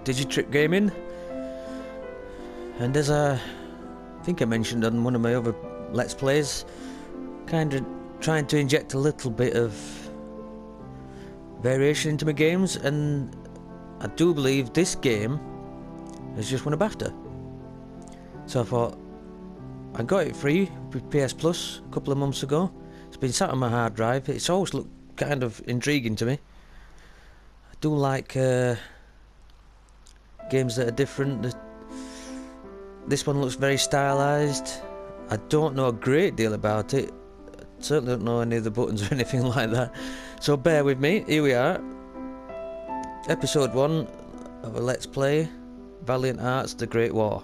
Digitrip Gaming, and as I think I mentioned on one of my other Let's Plays, kind of trying to inject a little bit of variation into my games, and I do believe this game has just won a BAFTA. So I thought, I got it free with PS Plus a couple of months ago. It's been sat on my hard drive. It's always looked kind of intriguing to me. I do like games that are different. This one looks very stylised. I don't know a great deal about it. I certainly don't know any of the buttons or anything like that. So bear with me. Here we are. Episode 1 of a Let's Play. Valiant Arts, The Great War.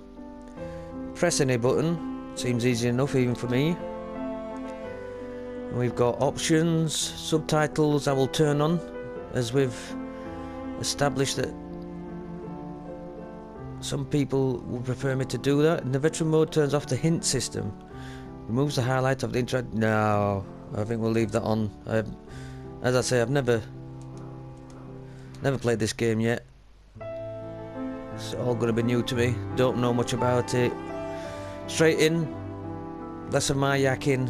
Press any button. Seems easy enough even for me. And we've got options, subtitles I will turn on, as we've established that some people would prefer me to do that. And the veteran mode turns off the hint system. Removes the highlight of the intro. No, I think we'll leave that on. As I say, I've never played this game yet. It's all going to be new to me. Don't know much about it. Straight in, less of my yakking,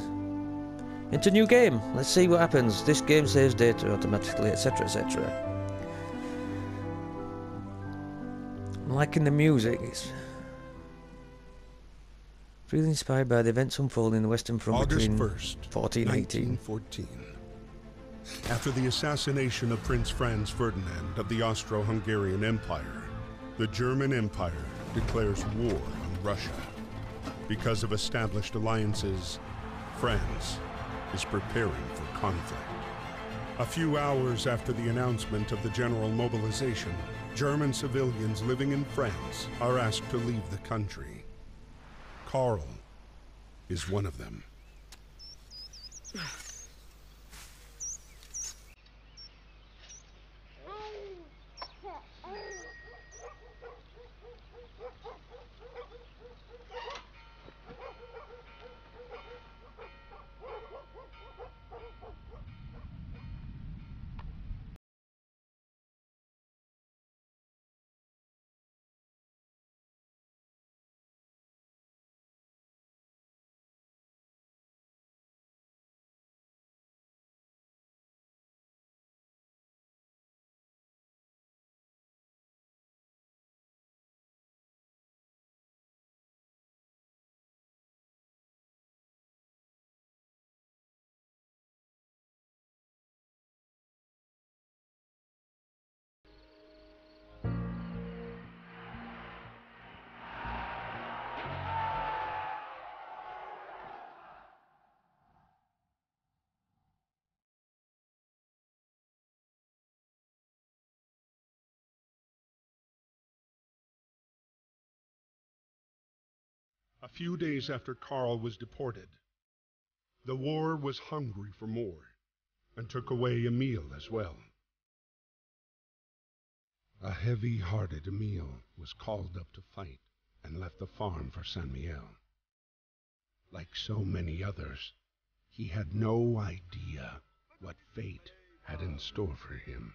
into new game. Let's see what happens. This game saves data automatically, etc, etc. I'm liking the music. It's really inspired by the events unfolding in the Western Front August between 1st, 14 and 18. 1914. After the assassination of Prince Franz Ferdinand of the Austro-Hungarian Empire, the German Empire declares war on Russia. Because of established alliances, France is preparing for conflict. A few hours after the announcement of the general mobilization, German civilians living in France are asked to leave the country. Karl is one of them. A few days after Karl was deported, the war was hungry for more and took away Emil as well. A heavy-hearted Emil was called up to fight and left the farm for Saint Mihiel. Like so many others, he had no idea what fate had in store for him.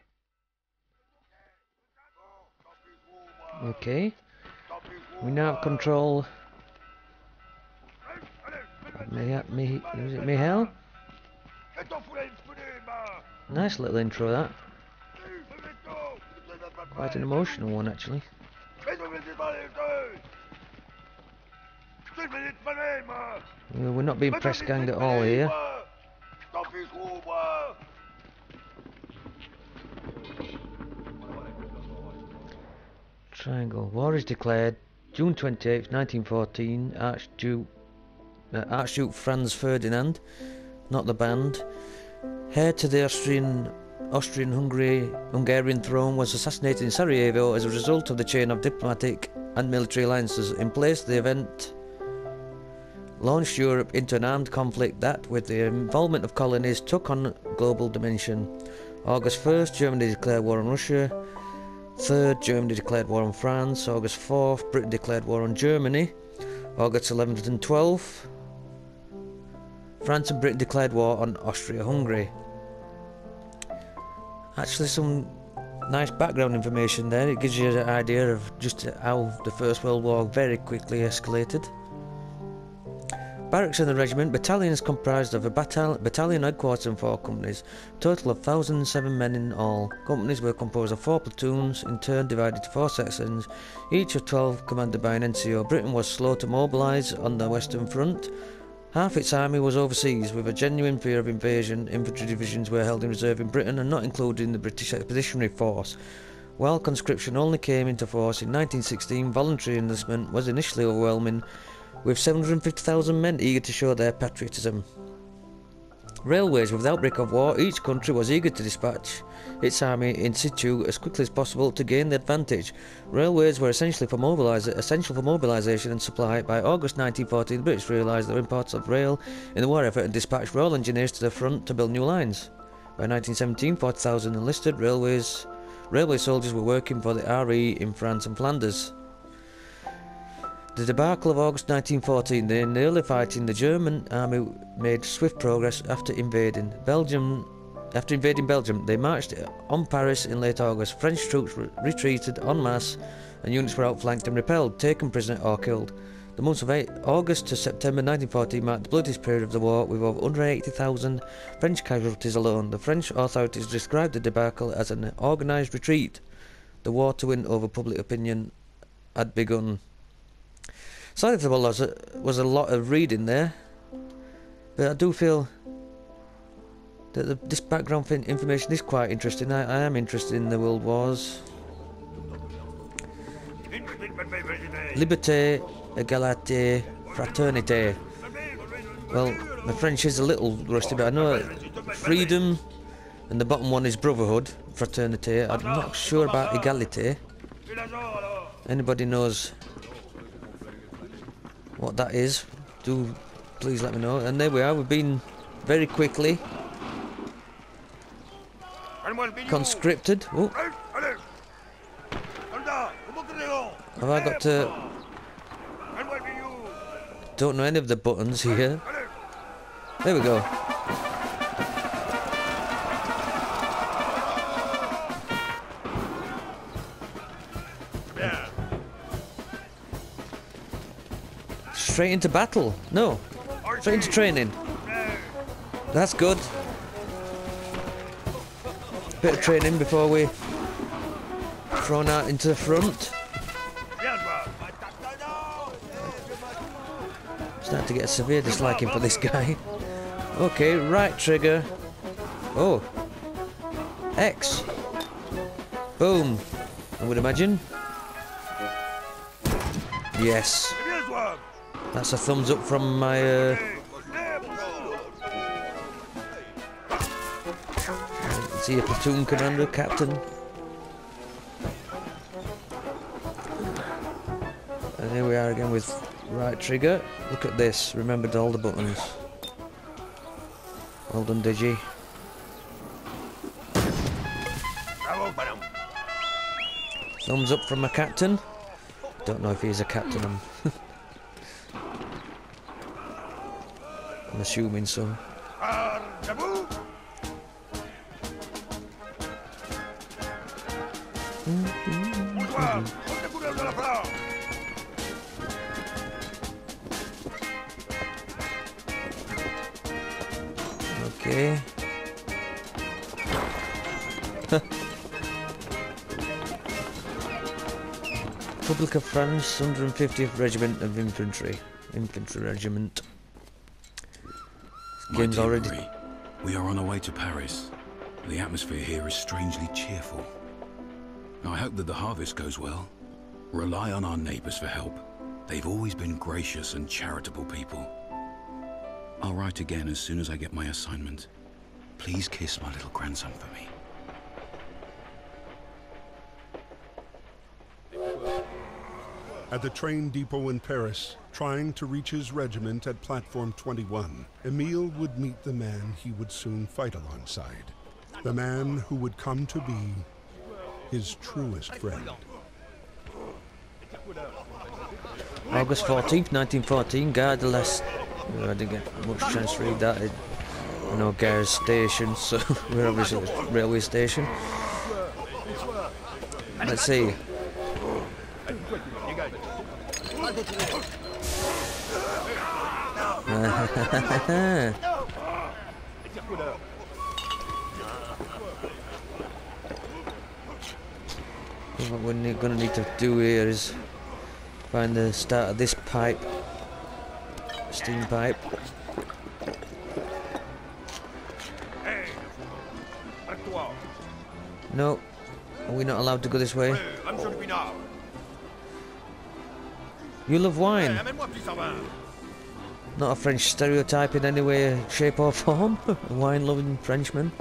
Okay. We now have control. Is it Mihiel? Nice little intro, that. Quite an emotional one, actually. We're not being press ganged at all here. Triangle. War is declared. June 28th, 1914. Archduke Franz Ferdinand, not the band, heir to the Austrian-Hungarian throne, was assassinated in Sarajevo as a result of the chain of diplomatic and military alliances in place. The event launched Europe into an armed conflict that, with the involvement of colonies, took on a global dimension. August 1st, Germany declared war on Russia. 3rd, Germany declared war on France. August 4th, Britain declared war on Germany. August 11th and 12th, France and Britain declared war on Austria-Hungary. Actually, some Nice background information there. It gives you an idea of just how the First World War very quickly escalated. Barracks in the regiment. Battalion is comprised of a battalion headquarters and 4 companies. Total of 1,007 men in all. Companies were composed of 4 platoons, in turn divided to 4 sections, each of 12 commanded by an NCO. Britain was slow to mobilise on the Western Front. Half its army was overseas, with a genuine fear of invasion. Infantry divisions were held in reserve in Britain and not included in the British Expeditionary Force. While conscription only came into force in 1916, voluntary enlistment was initially overwhelming, with 750,000 men eager to show their patriotism. Railways. With the outbreak of war, each country was eager to dispatch its army in situ as quickly as possible to gain the advantage. Railways were essential for mobilisation and supply. By August 1914, the British realised the importance of rail in the war effort and dispatched Royal Engineers to the front to build new lines. By 1917, 40,000 enlisted railway soldiers were working for the RE in France and Flanders. The debacle of August 1914, in the early fighting, the German army made swift progress after invading Belgium. They marched on Paris in late August. French troops retreated en masse, and units were outflanked and repelled, taken prisoner or killed. The months of August to September 1914 marked the bloodiest period of the war, with over 180,000 French casualties alone. The French authorities described the debacle as an organised retreat. The war to win over public opinion had begun. Sorry if there was a lot of reading there, but I do feel that this background information is quite interesting. I am interested in the World Wars. Liberté, égalité, fraternité. Well, my French is a little rusty, but I know freedom, and the bottom one is brotherhood, fraternité. I'm not sure about égalité. Anybody knows what that is, do please let me know. And there we are, we've been very quickly conscripted. Oh. Have I got to... Don't know any of the buttons here. There we go. Straight into battle. No. Straight into training. That's good. Bit of training before we thrown out into the front. Starting to get a severe disliking for this guy. Okay, right trigger. Oh. X. Boom. I would imagine. Yes. That's a thumbs up from my see a platoon commander, captain. And here we are again with right trigger. Look at this, remembered all the buttons. Well done, Digi. Thumbs up from my captain. Don't know if he's a captain. I'm assuming so. Okay. Republic of France, 150th Regiment of Infantry Regiment. Game's already. Marie, we are on our way to Paris. The atmosphere here is strangely cheerful. I hope that the harvest goes well. Rely on our neighbors for help. They've always been gracious and charitable people. I'll write again as soon as I get my assignment. Please kiss my little grandson for me. At the train depot in Paris, trying to reach his regiment at Platform 21, Emile would meet the man he would soon fight alongside. The man who would come to be his truest friend. August 14th, 1914, Gare de l'Est. I didn't get much chance to read that. I know Gare's station, so we're obviously at a railway station. Let's see. What we're going to need to do here is find the start of this pipe. Steam pipe. No. Are we not allowed to go this way? You love wine. Not a French stereotype in any way, shape or form. A wine-loving Frenchman.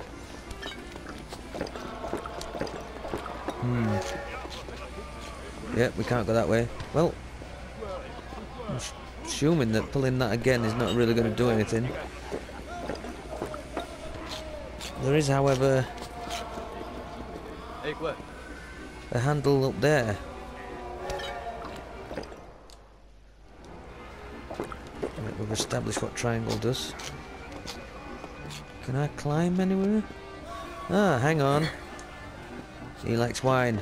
Yep, we can't go that way. Well, I'm assuming that pulling that again is not really going to do anything. There is, however, a handle up there. Right, we've established what triangle does. Can I climb anywhere? Ah, hang on. He likes wine.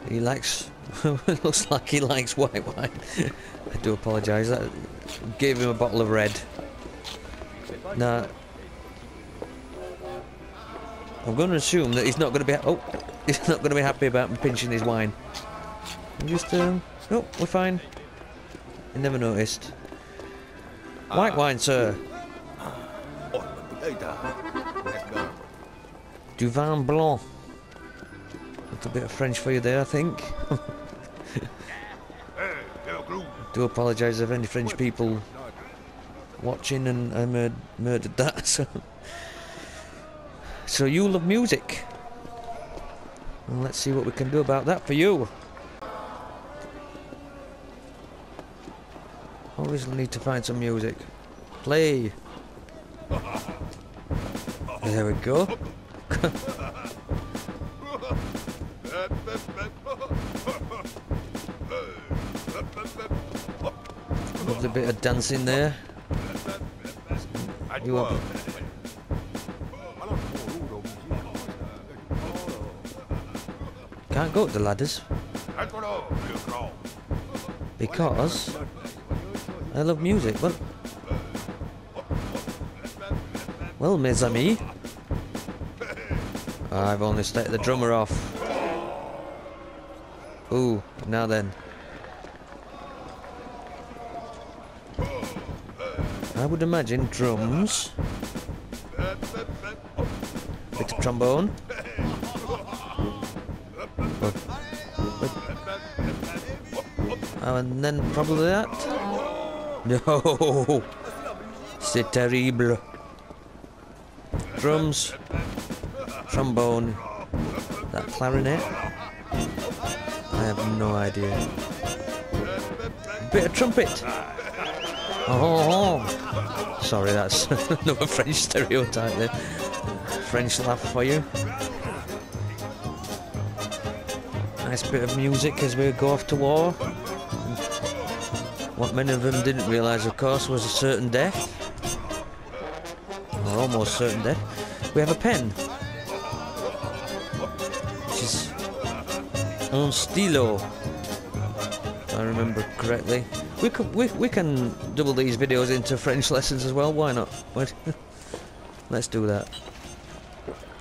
He likes... looks like he likes white wine. I do apologise. I gave him a bottle of red. Now, I'm going to assume that he's not going to be... Oh! He's not going to be happy about me pinching his wine. I'm just... Oh, we're fine. I never noticed. White wine, sir. Du vin blanc. A little bit of French for you there, I think. Do apologise if any French people watching and I murdered that. So you love music. Well, let's see what we can do about that for you. Always need to find some music. Play. There we go. Lovely bit of dancing there. You are... Can't go up the ladders. Because I love music. Well, mes amis. I've only started the drummer off. Ooh, now then. I would imagine drums. Bit of trombone. And then probably that. No, c'est terrible. Drums, trombone, that clarinet. I have no idea. Bit of trumpet. Oh, sorry, that's another French stereotype there. French laugh for you. Nice bit of music as we go off to war. What many of them didn't realise, of course, was a certain death. Or almost certain death. We have a pen. Which is un stylo, if I remember correctly. We can double these videos into French lessons as well, why not? Let's do that.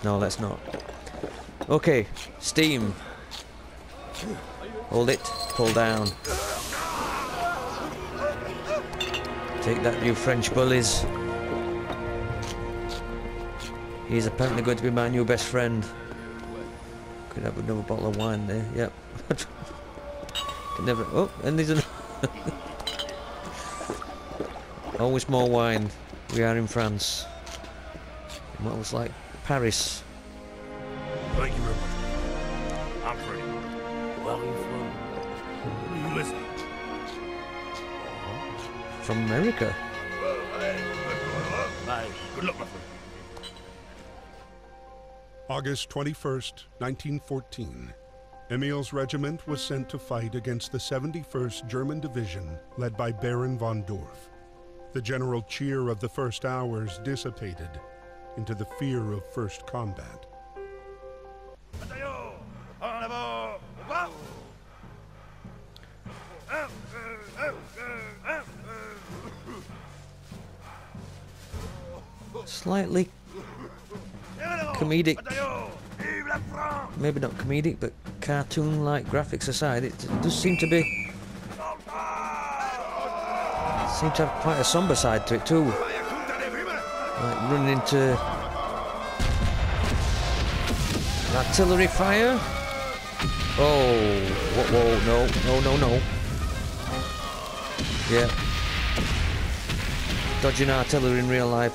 No, let's not. Okay, steam. Hold it, pull down. Take that, you French bullies. He's apparently going to be my new best friend. Could have another bottle of wine there, yep. Never. Oh, and there's another. Always more wine. We are in France. In what was like Paris. Thank you very much. I'm Freddie. Where are you from? Who are you listening? From America. Bye. Good luck, my friend. August 21st, 1914. Emil's regiment was sent to fight against the 71st German Division, led by Baron von Dorf. The general cheer of the first hours dissipated into the fear of first combat. Slightly comedic, maybe not comedic, but cartoon-like graphics aside, it does seem to have quite a somber side to it too. Like running into artillery fire. Oh, whoa, no. Yeah. Dodging artillery in real life,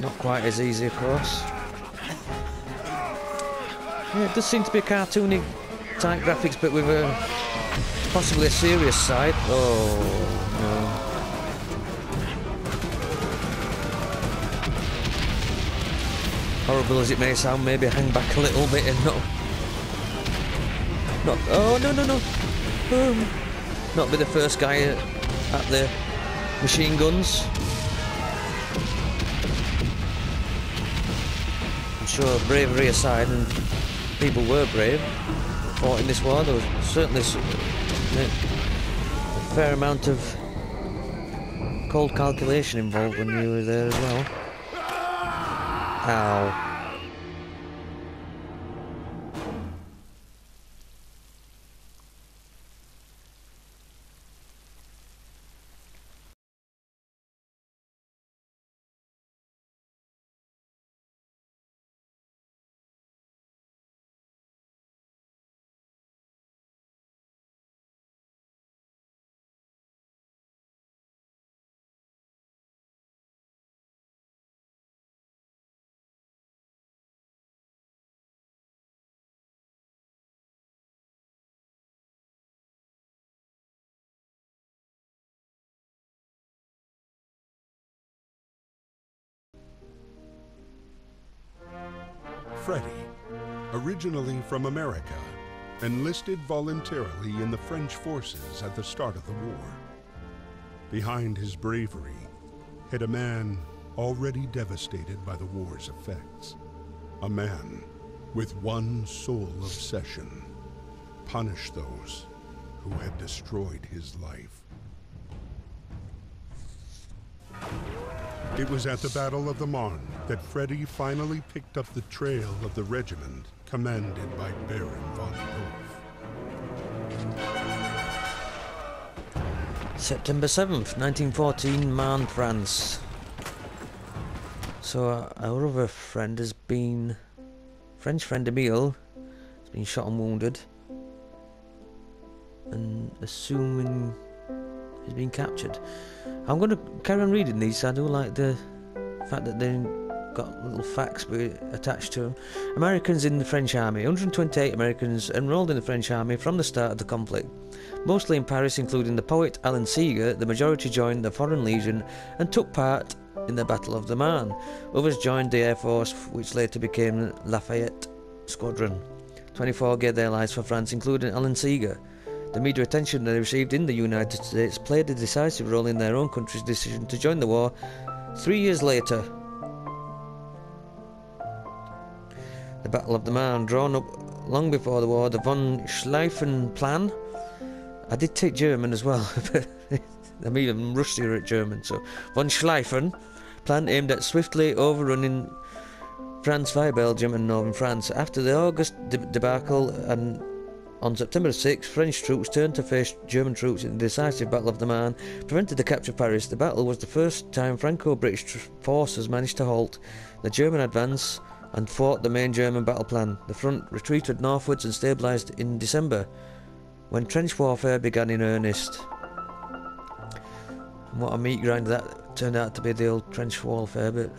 not quite as easy, of course. Yeah, it does seem to be a cartoony type graphics, but with possibly a serious side. Oh, no. Horrible as it may sound, maybe hang back a little bit and oh, no. Not be the first guy at the machine guns. I'm sure bravery aside, and people were brave, fought in this war. There was certainly a fair amount of cold calculation involved when you were there as well. Ow. Freddie, originally from America, enlisted voluntarily in the French forces at the start of the war. Behind his bravery hid a man already devastated by the war's effects. A man with one sole obsession: punish those who had destroyed his life. It was at the Battle of the Marne that Freddie finally picked up the trail of the regiment commanded by Baron von Wolf. September 7th, 1914, Marne, France. So our other friend has been, French friend Emile, has been shot and wounded, and assuming he's been captured. I'm going to carry on reading these. I do like the fact that they've got little facts attached to them. Americans in the French army. 128 Americans enrolled in the French army from the start of the conflict. Mostly in Paris, including the poet Alan Seeger. The majority joined the Foreign Legion and took part in the Battle of the Marne. Others joined the Air Force, which later became Lafayette Squadron. 24 gave their lives for France, including Alan Seeger. The media attention they received in the United States played a decisive role in their own country's decision to join the war 3 years later. The Battle of the Marne, drawn up long before the war, the von Schlieffen Plan. I did take German as well, but I'm even rustier at German. So, von Schlieffen Plan aimed at swiftly overrunning France via Belgium and northern France. After the August debacle and on September 6, French troops turned to face German troops in the decisive Battle of the Marne, prevented the capture of Paris. The battle was the first time Franco-British forces managed to halt the German advance and fought the main German battle plan. The front retreated northwards and stabilised in December, when trench warfare began in earnest. And what a meat grinder that turned out to be, the old trench warfare, but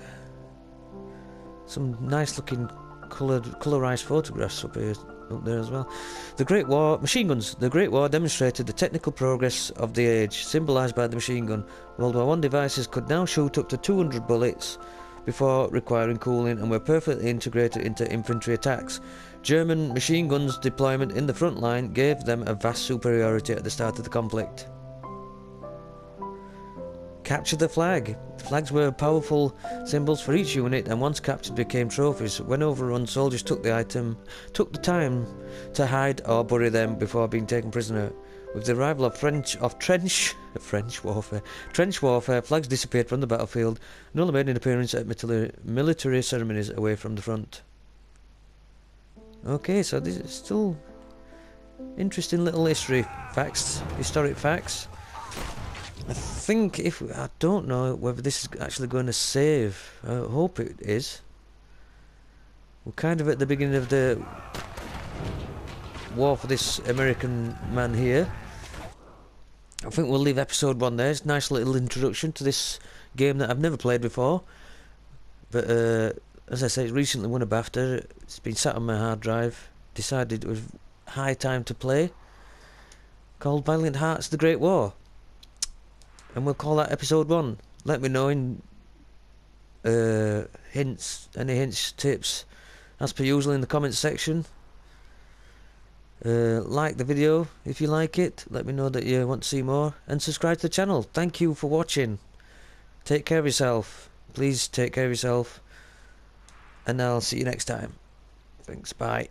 some nice looking colourised photographs up there as well. The Great War, machine guns. The Great War demonstrated the technical progress of the age, symbolised by the machine gun. World War I devices could now shoot up to 200 bullets before requiring cooling and were perfectly integrated into infantry attacks. German machine guns' deployment in the front line gave them a vast superiority at the start of the conflict. Capture the flag. Flags were powerful symbols for each unit, and once captured became trophies. When overrun, soldiers took the time to hide or bury them before being taken prisoner. With the arrival of trench warfare, flags disappeared from the battlefield and only made an appearance at military ceremonies away from the front. Okay, so this is still interesting little historic facts. I don't know whether this is actually going to save. I hope it is. We're kind of at the beginning of the war for this American man here. I think we'll leave episode 1 there. It's a nice little introduction to this game that I've never played before. But as I say, it recently won a BAFTA. It's been sat on my hard drive. Decided it was high time to play. Called Valiant Hearts: The Great War. And we'll call that episode 1. Let me know in any hints, tips, as per usual in the comments section. Like the video if you like it. Let me know that you want to see more, and subscribe to the channel. Thank you for watching. Take care of yourself. Please take care of yourself, and I'll see you next time. Thanks, bye.